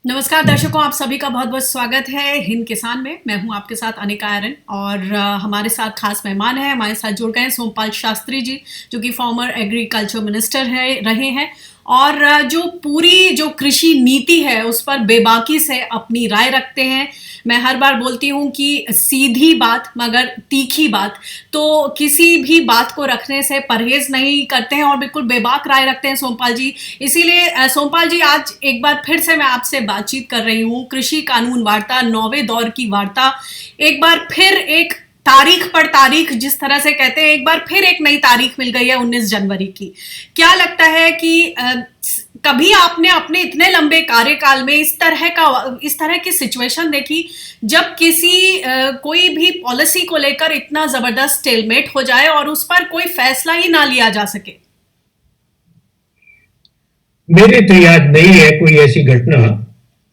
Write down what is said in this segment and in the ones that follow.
नमस्कार दर्शकों, आप सभी का बहुत बहुत स्वागत है हिंद किसान में। मैं हूं आपके साथ अनिका आर्यन और हमारे साथ खास मेहमान हैं। हमारे साथ जुड़ गए हैं सोमपाल शास्त्री जी, जो कि फॉर्मर एग्रीकल्चर मिनिस्टर रहे हैं और जो पूरी जो कृषि नीति है उस पर बेबाकी से अपनी राय रखते हैं। मैं हर बार बोलती हूं कि सीधी बात मगर तीखी बात, तो किसी भी बात को रखने से परहेज नहीं करते हैं और बिल्कुल बेबाक राय रखते हैं सोमपाल जी। इसीलिए सोमपाल जी, आज एक बार फिर से मैं आपसे बातचीत कर रही हूं। कृषि कानून वार्ता 9वें दौर की वार्ता, एक बार फिर एक तारीख पर तारीख, जिस तरह से कहते हैं, एक बार फिर एक नई तारीख मिल गई है 19 जनवरी की। क्या लगता है कि कभी आपने अपने इतने लंबे कार्यकाल में इस तरह की सिचुएशन देखी जब किसी कोई भी पॉलिसी को लेकर इतना जबरदस्त स्टेलमेट हो जाए और उस पर कोई फैसला ही ना लिया जा सके? मेरे तो याद नहीं है कोई ऐसी घटना।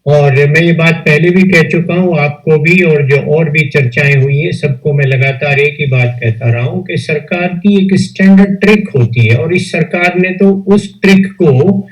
और मैं ये बात पहले भी कह चुका हूं आपको भी, और जो और भी चर्चाएं हुई हैं सबको मैं लगातार एक ही बात कहता रहा हूं कि सरकार की एक स्टैंडर्ड ट्रिक होती है, और इस सरकार ने तो उस ट्रिक को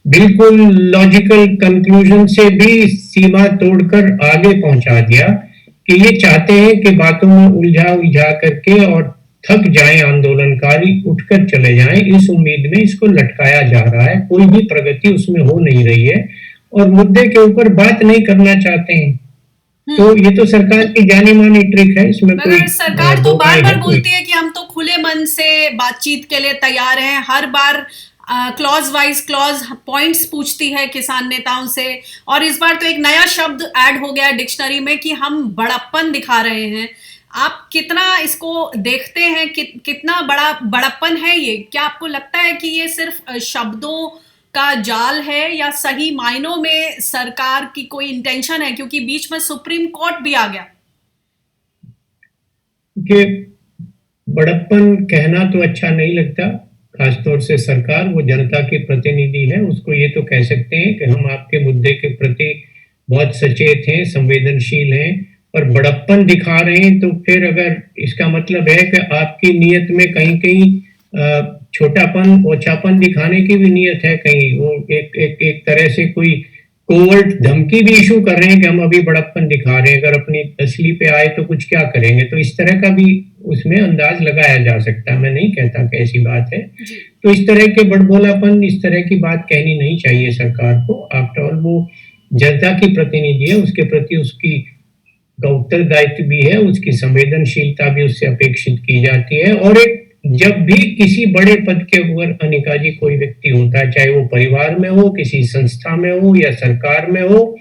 बिल्कुल लॉजिकल कंक्लूजन से भी सीमा तोड़कर आगे पहुंचा दिया कि ये चाहते हैं कि बातों में उलझा करके और थक जाएं आंदोलनकारी, उठकर चले जाएं। इस उम्मीद में इसको लटकाया जा रहा है, कोई भी प्रगति उसमें हो नहीं रही है और मुद्दे के ऊपर बात नहीं करना चाहते हैं। तो ये तो सरकार की जानी मानी ट्रिक है, इसमें कोई सरकार तो बार बार बोलती है कि हम तो खुले मन से बातचीत के लिए तैयार हैं। हर बार क्लॉज वाइज क्लॉज पॉइंट्स पूछती है किसान नेताओं से, और इस बार तो एक नया शब्द ऐड हो गया डिक्शनरी में कि हम बड़प्पन दिखा रहे हैं। आप कितना इसको देखते हैं, कितना बड़प्पन है ये? क्या आपको लगता है कि ये सिर्फ शब्दों का जाल है या सही मायनों में सरकार की कोई इंटेंशन है? क्योंकि बीच में सुप्रीम कोर्ट भी आ गया। कि बड़प्पन कहना तो अच्छा नहीं लगता, खासतौर से सरकार, वो जनता के प्रतिनिधि है, उसको ये तो कह सकते हैं कि हम आपके मुद्दे के प्रति बहुत सचेत हैं, संवेदनशील हैं, और बड़प्पन दिखा रहे हैं तो फिर अगर इसका मतलब है कि आपकी नीयत में कहीं कहीं छोटापन ओछापन दिखाने की भी नीयत है, कहीं वो एक तरह से कोई कोवर्ट धमकी भी इशू कर रहे हैं कि हम अभी बड़प्पन दिखा रहे हैं, अगर अपनी असली पे आए तो कुछ क्या करेंगे। तो इस तरह का भी उसमें अंदाज लगाया जा सकता है, मैं नहीं कहता कि ऐसी बात है। तो इस तरह के बड़बोलापन, इस तरह की बात कहनी नहीं चाहिए सरकार को। आफ्टर ऑल वो जनता की प्रतिनिधि है, उसके प्रति उसकी का उत्तरदायित्व भी है, उसकी संवेदनशीलता भी उससे अपेक्षित की जाती है। और एक जब भी किसी बड़े पद के ऊपर अनिका जी कोई व्यक्ति होता है, चाहे वो परिवार में हो, किसी संस्था में हो या सरकार में हो,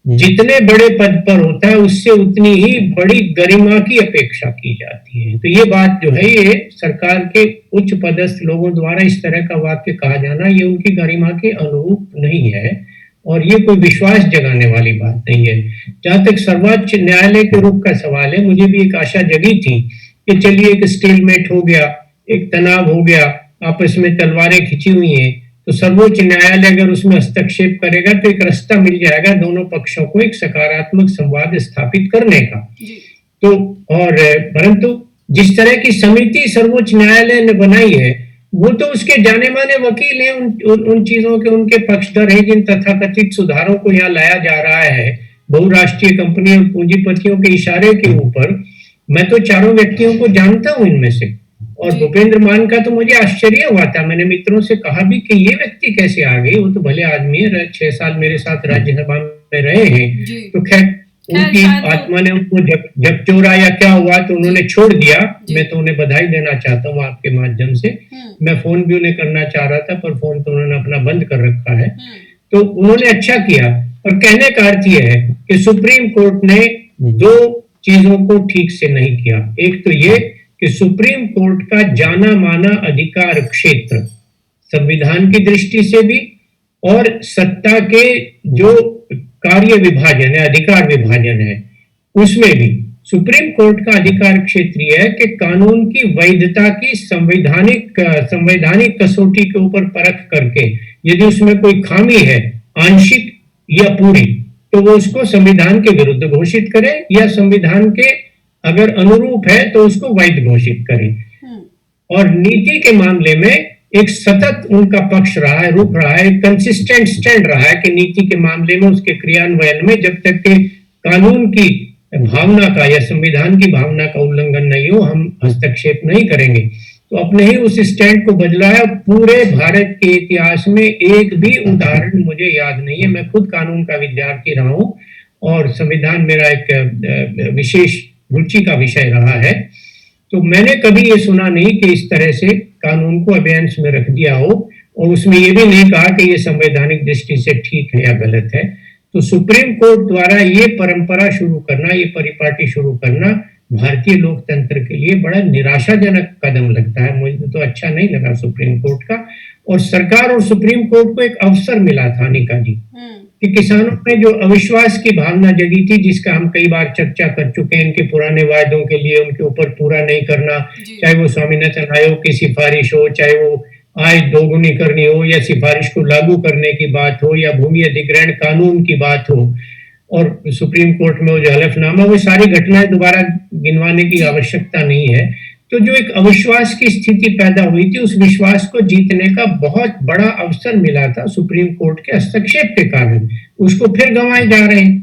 जितने बड़े पद पर होता है उससे उतनी ही बड़ी गरिमा की अपेक्षा की जाती है। तो ये बात जो है, ये सरकार के उच्च पदस्थ लोगों द्वारा इस तरह का वाक्य कहा जाना, ये उनकी गरिमा के अनुरूप नहीं है और ये कोई विश्वास जगाने वाली बात नहीं है। जहां तक सर्वोच्च न्यायालय के रुख का सवाल है, मुझे भी एक आशा जगी थी कि चलिए एक स्टेलमेट हो गया, एक तनाव हो गया, आपस में तलवारें खिंची हुई हैं, तो सर्वोच्च न्यायालय अगर उसमें हस्तक्षेप करेगा तो एक रास्ता मिल जाएगा दोनों पक्षों को एक सकारात्मक संवाद स्थापित करने का। तो और परंतु जिस तरह की समिति सर्वोच्च न्यायालय ने बनाई है, वो तो उसके जाने माने वकील हैं, उन चीजों के उनके पक्षधर हैं जिन तथाकथित सुधारों को यहाँ लाया जा रहा है बहुराष्ट्रीय कंपनी और पूंजीपतियों के इशारे के ऊपर। मैं तो चारों व्यक्तियों को जानता हूं इनमें से, और भूपेंद्र मान का तो मुझे आश्चर्य हुआ था। मैंने मित्रों से कहा भी कि ये व्यक्ति कैसे आ गए, वो तो भले आदमी है, 6 साल मेरे साथ राज्यसभा में रहे हैं। तो खैर उनकी आत्मा ने उनको झकझोरा या क्या हुआ तो उन्होंने छोड़ दिया। मैं तो उन्हें बधाई देना चाहता हूँ आपके माध्यम से। मैं फोन भी उन्हें करना चाह रहा था, पर फोन तो उन्होंने अपना बंद कर रखा है। तो उन्होंने अच्छा किया। और कहने का अर्थ यह है कि सुप्रीम कोर्ट ने 2 चीजों को ठीक से नहीं किया। एक तो ये कि सुप्रीम कोर्ट का जाना माना अधिकार क्षेत्र संविधान की दृष्टि से भी और सत्ता के जो कार्य विभाजन है, अधिकार विभाजन है, उसमें भी सुप्रीम कोर्ट का अधिकार क्षेत्र यह है कि कानून की वैधता की संवैधानिक कसौटी के ऊपर परख करके यदि उसमें कोई खामी है, आंशिक या पूरी, तो वो उसको संविधान के विरुद्ध घोषित करे, या संविधान के अगर अनुरूप है तो उसको वैध घोषित करे। और नीति के मामले में एक सतत उनका पक्ष रहा है, रुख रहा है, कंसिस्टेंट स्टैंड रहा है कि नीति के मामले में, उसके क्रियान्वयन में जब तक के कानून की भावना का या संविधान की भावना का उल्लंघन नहीं हो, हम हस्तक्षेप नहीं करेंगे। तो अपने ही उस स्टैंड को बदला है। पूरे भारत के इतिहास में एक भी उदाहरण मुझे याद नहीं है। मैं खुद कानून का विद्यार्थी रहा हूं और संविधान मेरा एक विशेष रुचि का विषय रहा है। तो मैंने कभी ये सुना नहीं कि इस तरह से कानून को अबेयंस में रख दिया हो, और उसमें ये भी नहीं कहा कि ये संवैधानिक दृष्टि से ठीक है या गलत है। तो सुप्रीम कोर्ट द्वारा ये परंपरा शुरू करना, ये परिपाटी शुरू करना भारतीय लोकतंत्र के लिए बड़ा निराशाजनक कदम लगता है। मुझे तो अच्छा नहीं लगा सुप्रीम कोर्ट का। और सरकार और सुप्रीम कोर्ट को एक अवसर मिला था, अनिका जी, कि किसानों में जो अविश्वास की भावना जगी थी, जिसका हम कई बार चर्चा कर चुके हैं, इनके पुराने वायदों के लिए उनके ऊपर पूरा नहीं करना, चाहे वो स्वामीनाथन आयोग की सिफारिश हो, चाहे वो आय दोगुनी करनी हो, या सिफारिश को लागू करने की बात हो, या भूमि अधिग्रहण कानून की बात हो, और सुप्रीम कोर्ट में वो जो हलफनामा, वो सारी घटनाएं दोबारा गिनवाने की आवश्यकता नहीं है। तो जो एक अविश्वास की स्थिति पैदा हुई थी, उस विश्वास को जीतने का बहुत बड़ा अवसर मिला था सुप्रीम कोर्ट के हस्तक्षेप के कारण, उसको फिर गंवाए जा रहे हैं।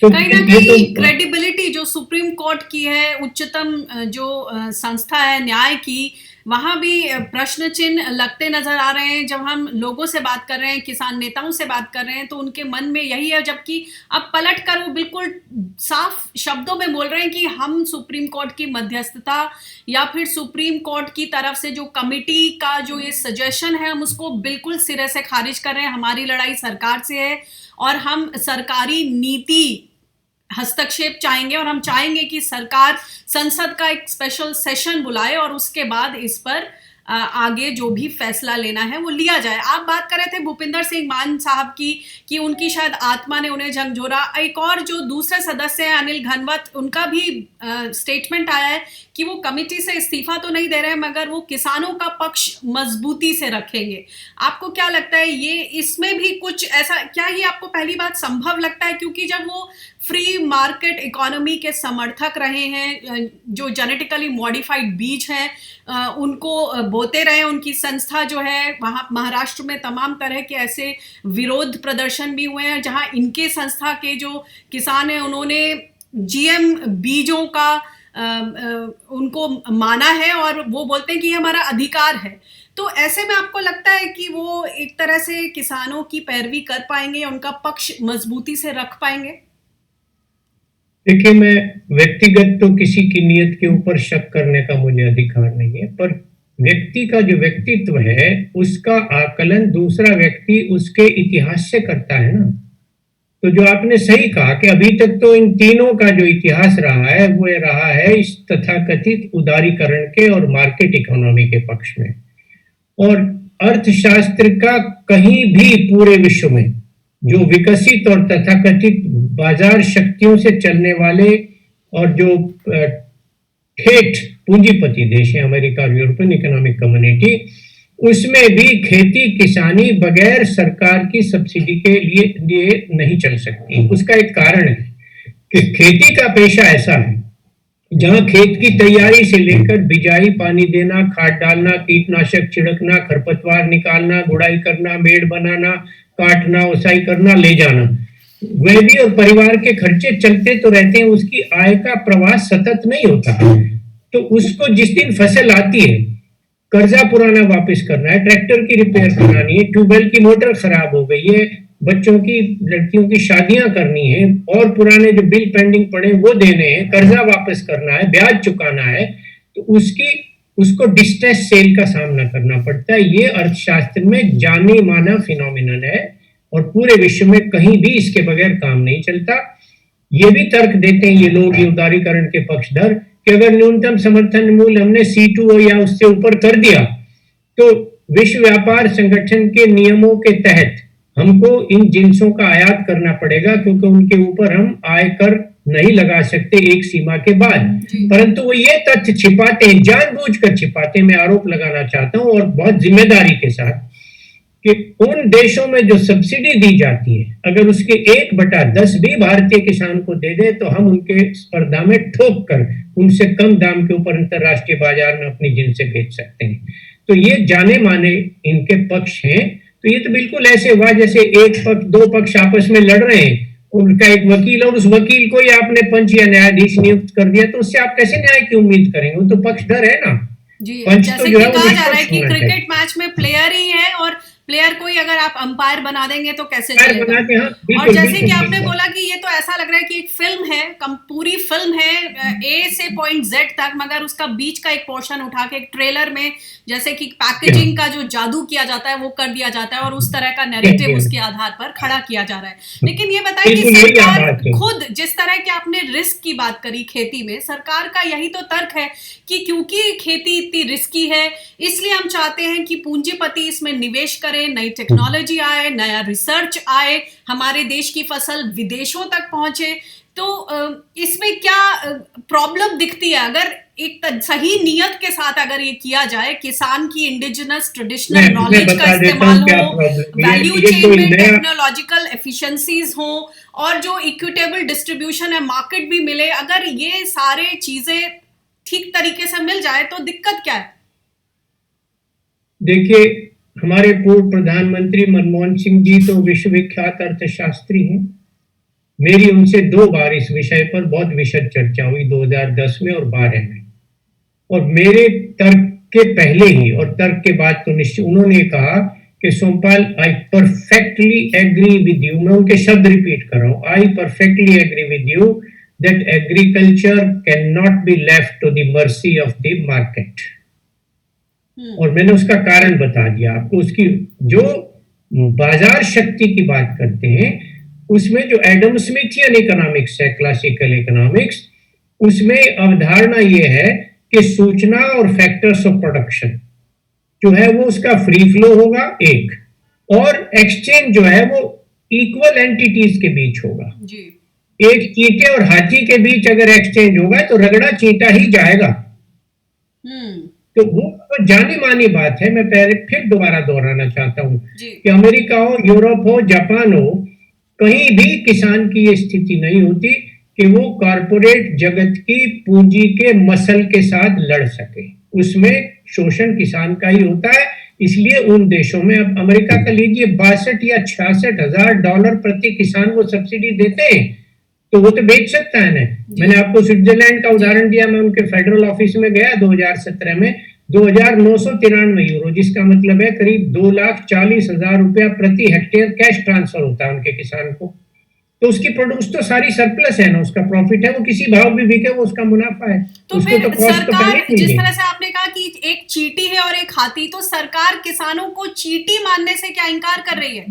तो कहीं ना कहीं क्रेडिबिलिटी जो सुप्रीम कोर्ट की है, उच्चतम जो संस्था है न्याय की, वहां भी प्रश्न चिन्ह लगते नजर आ रहे हैं। जब हम लोगों से बात कर रहे हैं, किसान नेताओं से बात कर रहे हैं, तो उनके मन में यही है, जबकि अब पलट कर वो बिल्कुल साफ शब्दों में बोल रहे हैं कि हम सुप्रीम कोर्ट की मध्यस्थता या फिर सुप्रीम कोर्ट की तरफ से जो कमिटी का जो ये सजेशन है, हम उसको बिल्कुल सिरे से खारिज कर रहे हैं। हमारी लड़ाई सरकार से है और हम सरकारी नीति हस्तक्षेप चाहेंगे, और हम चाहेंगे कि सरकार संसद का एक स्पेशल सेशन बुलाए और उसके बाद इस पर आगे जो भी फैसला लेना है वो लिया जाए। आप बात कर रहे थे भूपिंदर सिंह मान साहब की कि उनकी शायद आत्मा ने उन्हें झकझोरा। एक और जो दूसरे सदस्य हैं अनिल घनवत, उनका भी स्टेटमेंट आया है कि वो कमेटी से इस्तीफा तो नहीं दे रहे हैं, मगर वो किसानों का पक्ष मजबूती से रखेंगे। आपको क्या लगता है, ये इसमें भी कुछ ऐसा, क्या ये आपको पहली बात संभव लगता है? क्योंकि जब वो फ्री मार्केट इकोनॉमी के समर्थक रहे हैं, जो जेनेटिकली मॉडिफाइड बीज हैं उनको बोते रहे, उनकी संस्था जो है वहाँ महाराष्ट्र में तमाम तरह के ऐसे विरोध प्रदर्शन भी हुए हैं जहाँ इनके संस्था के जो किसान हैं उन्होंने जीएम बीजों का उनको माना है और वो बोलते हैं कि ये हमारा अधिकार है। तो ऐसे में आपको लगता है कि वो एक तरह से किसानों की पैरवी कर पाएंगे, उनका पक्ष मजबूती से रख पाएंगे? देखिए, मैं व्यक्तिगत तो किसी की नीयत के ऊपर शक करने का मुझे अधिकार नहीं है, पर व्यक्ति का जो व्यक्तित्व है उसका आकलन दूसरा व्यक्ति उसके इतिहास से करता है ना। तो जो आपने सही कहा कि अभी तक तो इन तीनों का जो इतिहास रहा है वो रहा है इस तथाकथित उदारीकरण के और मार्केट इकोनॉमी के पक्ष में। और अर्थशास्त्र का कहीं भी पूरे विश्व में जो विकसित और तथाकथित बाजार शक्तियों से चलने वाले और जो ठेठ पूंजीपति देश है, अमेरिका और यूरोपियन इकोनॉमिक कम्युनिटी, उसमें भी खेती किसानी बगैर सरकार की सब्सिडी के लिए नहीं चल सकती। उसका एक कारण है कि खेती का पेशा ऐसा है जहां खेत की तैयारी से लेकर बिजाई, पानी देना, खाद डालना, कीटनाशक छिड़कना, खरपतवार निकालना, गुड़ाई करना, मेड़ बनाना, काटना, उसाई करना, ले जाना, वह भी और परिवार के खर्चे चलते तो रहते हैं। उसकी आय का प्रवाह सतत नहीं होता। तो उसको जिस दिन फसल आती है, कर्जा पुराना वापस करना है, ट्रैक्टर की रिपेयर करानी है, ट्यूबवेल की मोटर खराब हो गई है, बच्चों की लड़कियों की शादियां करनी है, और पुराने जो बिल पेंडिंग पड़े वो देने हैं, कर्जा वापस करना है, ब्याज चुकाना है, तो उसको डिस्ट्रेस सेल का सामना करना पड़ता है। ये अर्थशास्त्र में जाने माना फिनोमिनन है और पूरे विश्व में कहीं भी इसके बगैर काम नहीं चलता। ये भी तर्क देते हैं ये लोग, ये उदारीकरण के पक्षधर, कि अगर न्यूनतम समर्थन मूल्य हमने C2 या उससे ऊपर कर दिया तो विश्व व्यापार संगठन के नियमों के तहत हमको इन जिन्सों का आयात करना पड़ेगा, क्योंकि उनके ऊपर हम आयकर नहीं लगा सकते एक सीमा के बाद। परंतु वो ये तथ्य छिपाते हैं, जानबूझकर छिपाते हैं। मैं आरोप लगाना चाहता हूं और बहुत जिम्मेदारी के साथ कि उन देशों में जो सब्सिडी दी जाती है, अगर उसके 1/10 भी भारतीय किसान को दे दे तो हम उनके स्पर्धा में ठोक कर उनसे कम दाम के ऊपर अंतरराष्ट्रीय बाजार में अपनी जिनसे बेच सकते हैं। तो ये जाने माने इनके पक्ष हैं। तो ये तो बिल्कुल ऐसे हुआ जैसे एक पक्ष दो पक्ष आपस में लड़ रहे हैं, उनका एक वकील और उस वकील को ही आपने पंच या न्यायाधीश नियुक्त कर दिया, तो उससे आप कैसे न्याय की उम्मीद करेंगे? वो तो पक्षधर है ना। जी, पंच तो जैसे जो कि है वो कहा जा रहा है निष्पक्ष कि होना चाहिए। क्रिकेट मैच में प्लेयर ही है और प्लेयर को ही अगर आप अंपायर बना देंगे तो कैसे पैर चलेगा? बना के, हाँ और बिल्कुल जैसे बिल्कुल कि आपने ठीक है। बोला कि ये तो ऐसा लग रहा है कि एक फिल्म है, पूरी फिल्म है ए से पॉइंट जेड तक, मगर उसका बीच का एक पोर्शन उठा के एक ट्रेलर में जैसे कि पैकेजिंग का जो जादू किया जाता है वो कर दिया जाता है और उस तरह का नैरेटिव उसके आधार पर खड़ा किया जा रहा है। लेकिन ये बताइए कि बिल्कुल यही सरकार बात है। खुद, जिस तरह के आपने रिस्क की बात करी खेती में, सरकार का यही तो तर्क है कि क्योंकि खेती इतनी रिस्की है इसलिए हम चाहते हैं कि पूंजीपति इसमें निवेश करें, नई टेक्नोलॉजी आए, नया रिसर्च आए, हमारे देश की फसल विदेशों तक पहुंचे। तो इसमें क्या प्रॉब्लम दिखती है अगर एक सही नियत के साथ अगर ये किया जाए, किसान की इंडिजिनस ट्रेडिशनल मैं नॉलेज का बता देता इस्तेमाल हूँ क्या हो, प्रॉब्लम है। वैल्यू ये चेन कोई में नया टेक्नोलॉजिकल एफिशिएंसीज हो और जो इक्विटेबल डिस्ट्रीब्यूशन है, मार्केट भी मिले, अगर ये सारे चीजें ठीक तरीके से मिल जाए तो दिक्कत क्या है? देखिए, हमारे पूर्व प्रधानमंत्री मनमोहन सिंह जी तो विश्वविख्यात अर्थशास्त्री हैं। मेरी उनसे 2 बार इस विषय पर बहुत विशद चर्चा हुई, 2010 में और 12 में। और मेरे तर्क के पहले ही और तर्क के बाद तो निश्चित उन्होंने कहा कि Sompal, I perfectly agree with you. मैं उनके शब्द रिपीट कर रहा हूं, I perfectly agree with you that agriculture can not be left to the mercy of the market. और मैंने उसका कारण बता दिया आपको। उसकी जो बाजार शक्ति की बात करते हैं, उसमें जो एडम स्मिथियन इकोनॉमिक्स है, क्लासिकल इकोनॉमिक्स, उसमें अवधारणा यह है कि सूचना और फैक्टर्स ऑफ प्रोडक्शन जो है वो उसका फ्री फ्लो होगा एक, और एक्सचेंज जो है वो इक्वल एंटिटीज के बीच होगा जी। एक चींटे और हाथी के बीच अगर एक्सचेंज होगा तो रगड़ा चींटा ही जाएगा। तो वो तो जानी मानी बात है। मैं पहले फिर दोबारा दोहराना चाहता हूं कि अमेरिका हो, यूरोप हो, जापान हो, कहीं भी किसान की ये स्थिति नहीं होती कि वो कॉरपोरेट जगत की पूंजी के मसल के साथ लड़ सके। उसमें शोषण किसान का ही होता है। इसलिए उन देशों में, अब अमेरिका का लीजिए, 62 या 66 हजार डॉलर प्रति किसान वो सब्सिडी देते हैं, तो वो तो बेच सकता है ना। मैंने आपको स्विट्जरलैंड का उदाहरण दिया। मैं उनके फेडरल ऑफिस में गया 2017 में, 2,993 यूरो, जिसका मतलब है करीब 2,40,000 रुपया प्रति हेक्टेयर कैश ट्रांसफर होता है उनके किसान को। तो उसकी प्रोड्यूस तो सारी सरप्लस है ना, उसका प्रॉफिट है, वो किसी भाव भी बिके वो उसका मुनाफा है। तो फिर तो सरकार, जिस तरह से आपने कहा कि एक चींटी है और एक हाथी, तो सरकार किसानों को चींटी मानने से क्या इनकार कर रही है?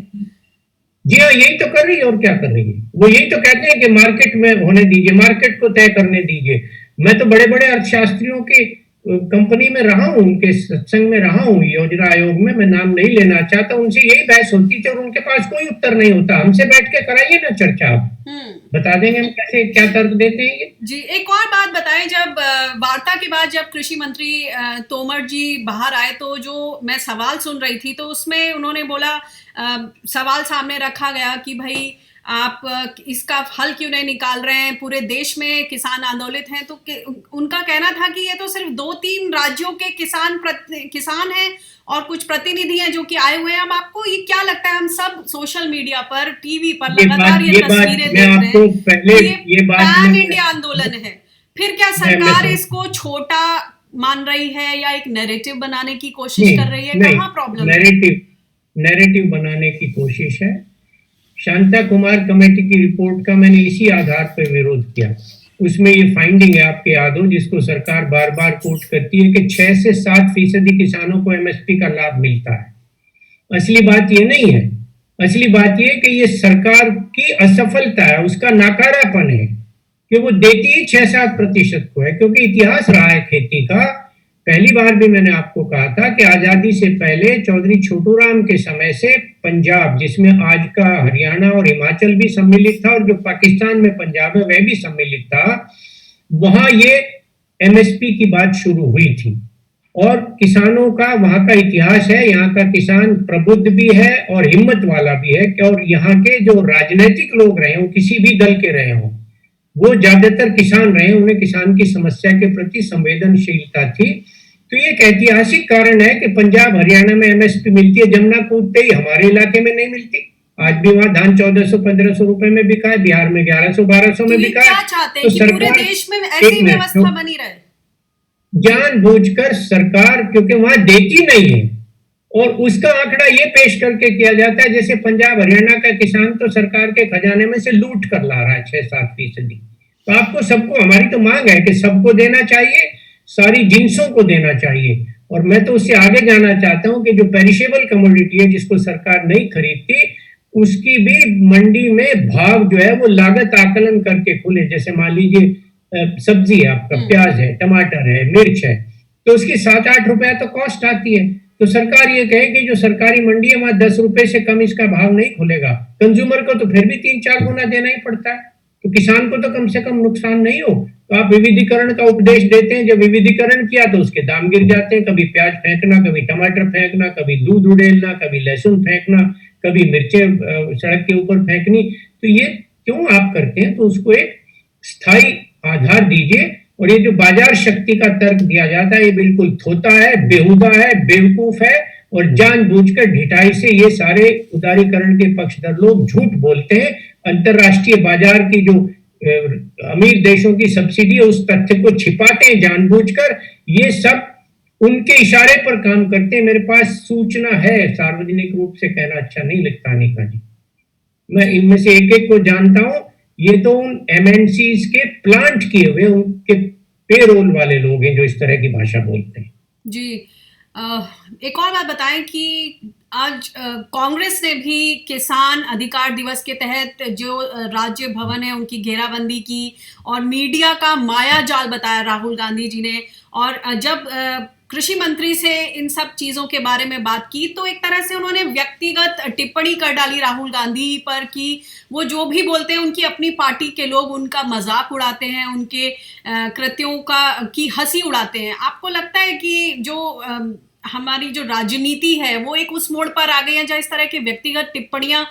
जी हाँ, यही तो कर रही है। और क्या कर रही है? वो यही तो कहते हैं कि मार्केट में होने दीजिए, मार्केट को तय करने दीजिए। मैं तो बड़े बड़े अर्थशास्त्रियों की कंपनी में रहा हूं, उनके सत्संग में रहा हूं, योजना आयोग में, मैं नाम नहीं लेना चाहता। उनसे यही बहस होती थी और उनके पास कोई उत्तर नहीं होता। हमसे बैठ के कराइए ना चर्चा, आप बता देंगे हम कैसे क्या तर्क देते हैं ये। जी, एक और बात बताएं, जब वार्ता के बाद जब कृषि मंत्री तोमर जी बाहर आए तो जो मैं सवाल सुन रही थी तो उसमें उन्होंने बोला, सवाल सामने रखा गया कि भाई आप इसका हल क्यों नहीं निकाल रहे हैं, पूरे देश में किसान आंदोलित हैं। तो उनका कहना था कि ये तो सिर्फ 2-3 राज्यों के किसान हैं और कुछ प्रतिनिधि हैं जो कि आए हुए हैं। अब आपको ये क्या लगता है, हम सब सोशल मीडिया पर, टीवी पर लगातार ये तस्वीरें देख रहे हैं, ये पैन इंडिया आंदोलन है, फिर क्या सरकार इसको छोटा मान रही है या एक नैरेटिव बनाने की कोशिश कर रही है? कहाँ प्रॉब्लम है? नैरेटिव बनाने की कोशिश है। शांता कुमार कमेटी की रिपोर्ट का मैंने इसी आधार पर विरोध किया। उसमें ये फाइंडिंग है, आपके याद हो, जिसको सरकार बार बार कोट करती है कि 6 से 7% किसानों को एमएसपी का लाभ मिलता है। असली बात ये नहीं है। असली बात ये कि ये सरकार की असफलता है, उसका नाकारापन है कि वो देती ही 6-7% को है। क्योंकि इतिहास रहा है खेती का। पहली बार भी मैंने आपको कहा था कि आजादी से पहले चौधरी छोटूराम के समय से पंजाब, जिसमें आज का हरियाणा और हिमाचल भी सम्मिलित था और जो पाकिस्तान में पंजाब है वह भी सम्मिलित था, वहां ये एमएसपी की बात शुरू हुई थी। और किसानों का वहां का इतिहास है। यहाँ का किसान प्रबुद्ध भी है और हिम्मत वाला भी है। और यहाँ के जो राजनीतिक लोग रहे हो, किसी भी दल के रहे हो, वो ज्यादातर किसान रहे, उन्हें किसान की समस्या के प्रति संवेदनशीलता थी। तो ये एक ऐतिहासिक कारण है कि पंजाब हरियाणा में एमएसपी मिलती है, जमुना कूदते ही हमारे इलाके में नहीं मिलती। आज भी वहां धान 1400-1500 रुपए में बिका है, बिहार में 1100-1200 में बिका है। क्या चाहते हैं कि पूरे देश में ऐसी व्यवस्था बनी रहे? जानबूझकर सरकार, क्योंकि वहां देती नहीं है, और उसका आंकड़ा ये पेश करके किया जाता है जैसे पंजाब हरियाणा का किसान तो सरकार के खजाने में से लूट कर ला रहा है 6-7%। तो आपको सबको, हमारी तो मांग है कि सबको देना चाहिए, सारी जिन्सों को देना चाहिए। और मैं तो उससे आगे जाना चाहता हूं कि जो पेरिशेबल कमोडिटी है जिसको सरकार नहीं खरीदती, उसकी भी मंडी में भाव जो है वो लागत आकलन करके खुले। जैसे मान लीजिए सब्जी है आपका, प्याज है, टमाटर है, मिर्च है, तो उसकी 7-8 रुपया तो कॉस्ट आती है। तो सरकार ये कहे कि जो सरकारी मंडी है वहां 10 रुपए से कम इसका भाव नहीं खुलेगा, कंज्यूमर को तो फिर भी 3-4 गुना देना ही पड़ता है, तो किसान को तो कम से कम नुकसान नहीं हो। तो आप विविधीकरण का उपदेश देते हैं, जब विविधीकरण किया तो उसके दाम गिर जाते हैं, कभी प्याज फेंकना, कभी टमाटर फेंकना, कभी दूध उड़ेलना, कभी लहसुन फेंकना, कभी मिर्चे सड़क के ऊपर फेंकनी। तो ये क्यों आप करते हैं? तो उसको एक स्थायी आधार दीजिए। और ये जो बाजार शक्ति का तर्क दिया जाता है, ये बिल्कुल थोता है, बेहुदा है, बेवकूफ है, और जानबूझकर ढिठाई से ये सारे उदारीकरण के पक्षधर लोग झूठ बोलते हैं। अंतरराष्ट्रीय बाजार की जो अमीर देशों की सब्सिडी है उस तथ्य को छिपाते हैं जानबूझकर। ये सब उनके इशारे पर काम करते हैं। मेरे पास सूचना है, सार्वजनिक रूप से कहना अच्छा नहीं लगता अनिका जी, मैं इनमें से एक एक को जानता हूं। ये तो उन एमएनसीज के प्लांट किए हुए उनके पेरोल वाले लोग हैं जो इस तरह की भाषा बोलते हैं जी। एक और बात बताएं कि आज कांग्रेस ने भी किसान अधिकार दिवस के तहत जो राज्य भवन है उनकी घेराबंदी की और मीडिया का माया जाल बताया राहुल गांधी जी ने। और जब कृषि मंत्री से इन सब चीजों के बारे में बात की तो एक तरह से उन्होंने व्यक्तिगत टिप्पणी कर डाली राहुल गांधी पर कि वो जो भी बोलते हैं उनकी अपनी पार्टी के लोग उनका मजाक उड़ाते हैं, उनके कृत्यों की हंसी उड़ाते हैं। आपको लगता है कि जो हमारी जो राजनीति है वो एक उस मोड़ पर आ गई है जहाँ इस तरह की व्यक्तिगत टिप्पणियां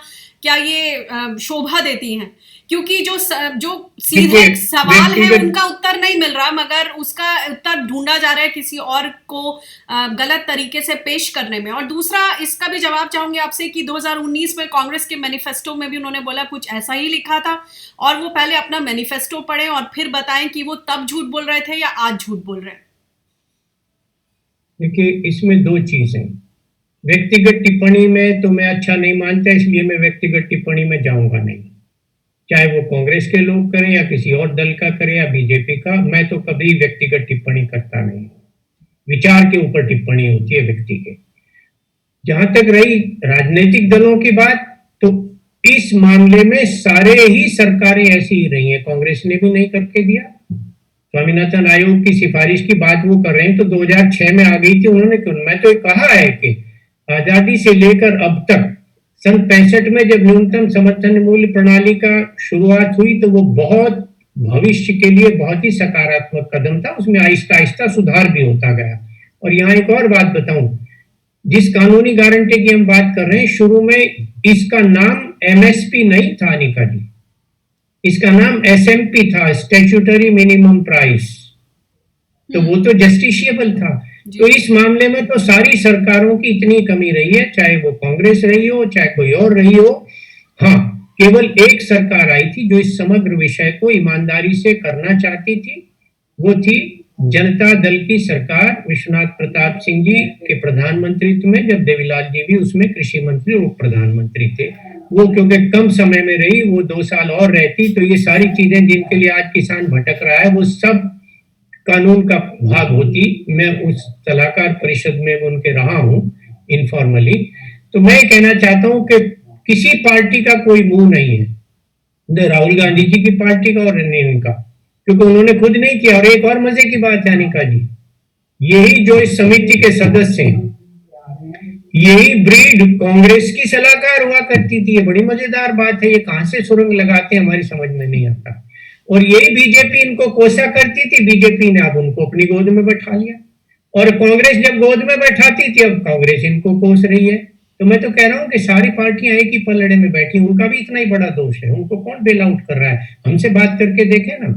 क्या ये शोभा देती हैं? क्योंकि जो सीधे सवाल है उनका उत्तर नहीं मिल रहा, मगर उसका उत्तर ढूंढा जा रहा है किसी और को गलत तरीके से पेश करने में। और दूसरा, इसका भी जवाब चाहूंगी आपसे कि 2019 में कांग्रेस के मैनिफेस्टो में भी उन्होंने बोला कुछ ऐसा ही लिखा था, और वो पहले अपना मैनिफेस्टो पढ़ें और फिर बताएं कि वो तब झूठ बोल रहे थे या आज झूठ बोल रहे हैं। देखिए, इसमें दो चीज हैं। व्यक्तिगत टिप्पणी में तो मैं अच्छा नहीं मानता, इसलिए मैं व्यक्तिगत टिप्पणी में जाऊंगा नहीं, चाहे वो कांग्रेस के लोग करें या किसी और दल का करें या बीजेपी का। मैं तो कभी व्यक्तिगत टिप्पणी करता नहीं, विचार के ऊपर टिप्पणी होती है व्यक्ति के। जहां तक रही राजनीतिक दलों की बात, तो इस मामले में सारे ही सरकारें ऐसी ही रही हैं, कांग्रेस ने भी नहीं करके दिया। स्वामीनाथन आयोग की सिफारिश की बात वो कर रहे हैं तो 2006 में आ गई थी, उन्होंने क्यों? मैं तो कहा है कि आजादी से लेकर अब तक सन 65 में जब न्यूनतम समर्थन मूल्य प्रणाली का शुरुआत हुई तो वो बहुत भविष्य के लिए बहुत ही सकारात्मक कदम था, उसमें आहिस्ता आहिस्ता सुधार भी होता गया। और यहाँ एक और बात बताऊं, जिस कानूनी गारंटी की हम बात कर रहे हैं, शुरू में इसका नाम एमएसपी नहीं था अनिका जी, इसका नाम एसएमपी था, स्टैट्यूटरी मिनिमम प्राइस। तो वो तो जस्टिशिएबल था। तो इस मामले में तो सारी सरकारों की इतनी कमी रही है, चाहे वो कांग्रेस रही हो चाहे कोई और रही हो। हाँ, केवल एक सरकार आई थी जो इस समग्र विषय को ईमानदारी से करना चाहती थी, वो थी जनता दल की सरकार, विश्वनाथ प्रताप सिंह जी के प्रधानमंत्रित्व में, जब देवीलाल जी भी उसमें कृषि मंत्री और उप प्रधानमंत्री थे। वो क्योंकि कम समय में रही, वो 2 साल और रहती तो ये सारी चीजें जिनके लिए आज किसान भटक रहा है वो सब कानून का भाग होती। मैं उस सलाहकार परिषद में उनके रहा हूं इनफॉर्मली। तो मैं कहना चाहता हूं कि किसी पार्टी का कोई मुंह नहीं है, न राहुल गांधी जी की पार्टी का और न इनका, क्योंकि उन्होंने खुद नहीं किया। और एक और मजे की बात है अनिका जी, यही जो इस समिति के सदस्य हैं, यही ब्रीड कांग्रेस की सलाहकार हुआ करती थी। ये बड़ी मजेदार बात है, ये कहां से सुरंग लगाते हैं हमारी समझ में नहीं आता। और यही बीजेपी इनको कोसा करती थी, बीजेपी ने अब उनको अपनी गोद में बैठा लिया। और कांग्रेस जब गोद में बैठाती थी, अब कांग्रेस इनको कोस रही है। तो मैं तो कह रहा हूं कि सारी पार्टियां एक ही पलड़े में बैठी, उनका भी इतना ही बड़ा दोष है। उनको कौन बेल आउट कर रहा है? हमसे बात करके देखे ना।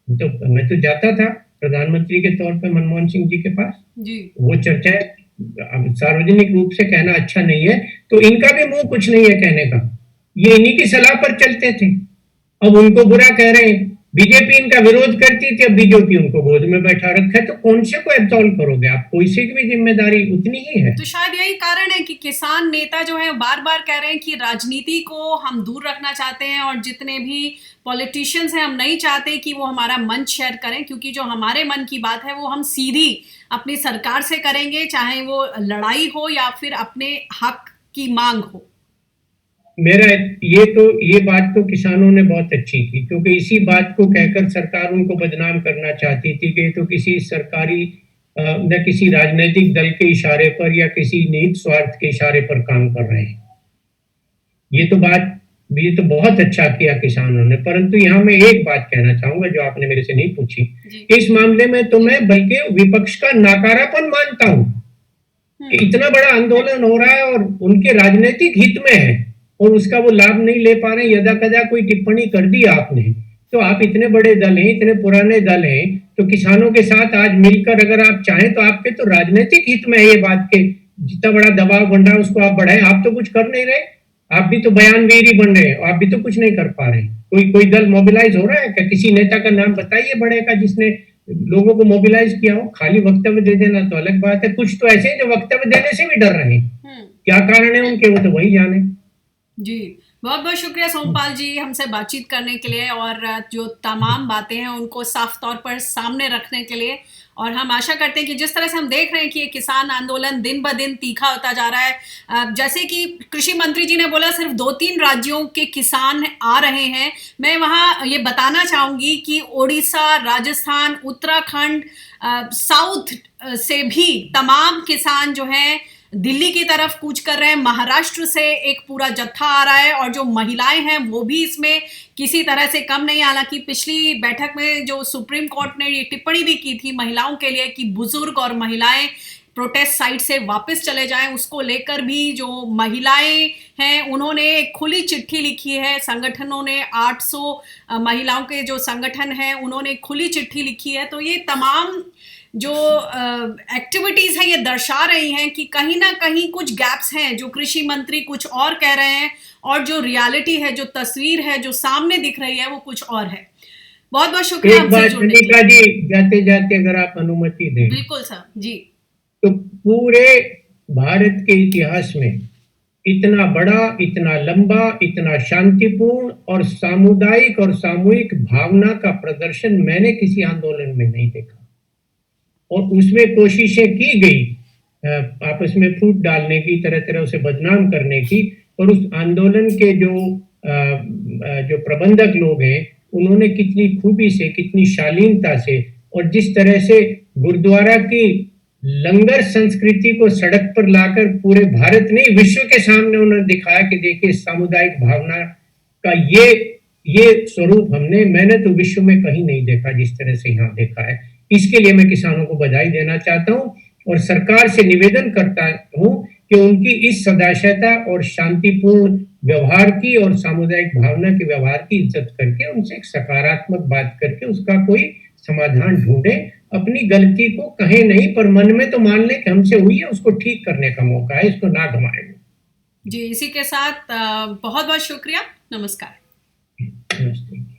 तो मैं तो जाता था प्रधानमंत्री के तौर पे मनमोहन सिंह जी के पास। जी वो चर्चाएं अब सार्वजनिक रूप से कहना अच्छा नहीं है, तो इनका भी मुंह कुछ नहीं है कहने का। ये इन्हीं की सलाह पर चलते थे, अब उनको बुरा कह रहे हैं। बीजेपी इनका विरोध करती थी, अब बीजेपी उनको गोद में बैठा रखा है, तो कौन से को एब्सॉल्व करोगे आप? कोई से की भी जिम्मेदारी उतनी ही है। तो शायद यही कारण है कि किसान नेता जो है बार बार कह रहे हैं कि राजनीति को हम दूर रखना चाहते हैं और जितने भी पॉलिटिशियंस हैं हम नहीं चाहते कि वो हमारा मंच शेयर करें, क्योंकि जो हमारे मन की बात है वो हम सीधी अपनी सरकार से करेंगे, चाहे वो लड़ाई हो या फिर अपने हक की मांग हो। मेरा ये बात तो किसानों ने बहुत अच्छी की, क्योंकि इसी बात को कहकर सरकार उनको बदनाम करना चाहती थी कि तो किसी सरकारी न किसी राजनीतिक दल के इशारे पर या किसी निहित स्वार्थ के इशारे पर काम कर रहे हैं। ये तो बहुत अच्छा किया किसानों ने। परंतु यहाँ मैं एक बात कहना चाहूंगा जो आपने मेरे से नहीं पूछी। इस मामले में तो मैं बल्कि विपक्ष का नाकारापन मानता हूं कि इतना बड़ा आंदोलन हो रहा है और उनके राजनीतिक हित में है और उसका वो लाभ नहीं ले पा रहे, यदा कदा कोई टिप्पणी कर दी आपने, तो आप इतने बड़े दल हैं, इतने पुराने दल हैं, तो किसानों के साथ आज मिलकर अगर आप चाहें तो आपके तो राजनीतिक हित में है ये बात के जितना बड़ा दबाव बन रहा है उसको आप बढ़ाएं। आप तो कुछ कर नहीं रहे, आप भी तो बयानवीर ही बन रहे हैं, आप भी तो कुछ नहीं कर पा रहे। कोई दल मोबिलाइज हो रहा है क्या? किसी नेता का नाम बताइए बड़े का जिसने लोगों को मोबिलाइज किया हो। खाली वक्तव्य दे देना तो अलग बात है, कुछ तो ऐसे जो वक्तव्य देने से भी डर रहे हैं। क्या कारण है उनके, वो तो वही जाने। जी बहुत बहुत शुक्रिया सोमपाल जी हमसे बातचीत करने के लिए और जो तमाम बातें हैं उनको साफ तौर पर सामने रखने के लिए। और हम आशा करते हैं कि जिस तरह से हम देख रहे हैं कि ये किसान आंदोलन दिन ब दिन तीखा होता जा रहा है, जैसे कि कृषि मंत्री जी ने बोला सिर्फ 2-3 राज्यों के किसान आ रहे हैं, मैं वहाँ ये बताना चाहूँगी कि ओडिशा, राजस्थान, उत्तराखंड, साउथ से भी तमाम किसान जो हैं दिल्ली की तरफ कूच कर रहे हैं। महाराष्ट्र से एक पूरा जत्था आ रहा है और जो महिलाएं हैं वो भी इसमें किसी तरह से कम नहीं। हालांकि पिछली बैठक में जो सुप्रीम कोर्ट ने ये टिप्पणी भी की थी महिलाओं के लिए कि बुजुर्ग और महिलाएं प्रोटेस्ट साइट से वापस चले जाएं, उसको लेकर भी जो महिलाएं हैं उन्होंने एक खुली चिट्ठी लिखी है। संगठनों ने 800 महिलाओं के जो संगठन हैं उन्होंने खुली चिट्ठी लिखी है। तो ये तमाम जो एक्टिविटीज हैं ये दर्शा रही हैं कि कहीं ना कहीं कुछ गैप्स हैं, जो कृषि मंत्री कुछ और कह रहे हैं और जो रियलिटी है, जो तस्वीर है, जो सामने दिख रही है वो कुछ और है। बहुत बहुत शुक्रिया हमसे जुड़ने के लिए। जी जाते जाते अगर आप अनुमति दें। बिल्कुल सर जी। तो पूरे भारत के इतिहास में इतना बड़ा, इतना लंबा, इतना शांतिपूर्ण और सामुदायिक और सामूहिक भावना का प्रदर्शन मैंने किसी आंदोलन में नहीं देखा। और उसमें कोशिशें की गई आपस में फूट डालने की, तरह तरह उसे बदनाम करने की, और उस आंदोलन के जो प्रबंधक लोग हैं उन्होंने कितनी खूबी से, कितनी शालीनता से और जिस तरह से गुरुद्वारा की लंगर संस्कृति को सड़क पर लाकर पूरे भारत नहीं विश्व के सामने उन्होंने दिखाया कि देखिए सामुदायिक भावना का ये स्वरूप मैंने तो विश्व में कहीं नहीं देखा जिस तरह से यहाँ देखा है। इसके लिए मैं किसानों को बधाई देना चाहता हूं और सरकार से निवेदन करता हूं कि उनकी इस सदाशयता और शांतिपूर्ण व्यवहार की और सामुदायिक भावना के व्यवहार की इज्जत करके उनसे एक सकारात्मक बात करके उसका कोई समाधान ढूंढे। अपनी गलती को कहे नहीं पर मन में तो मान ले कि हमसे हुई है, उसको ठीक करने का मौका है, इसको ना घुमाए। जी इसी के साथ बहुत बहुत शुक्रिया। नमस्कार। नमस्ते।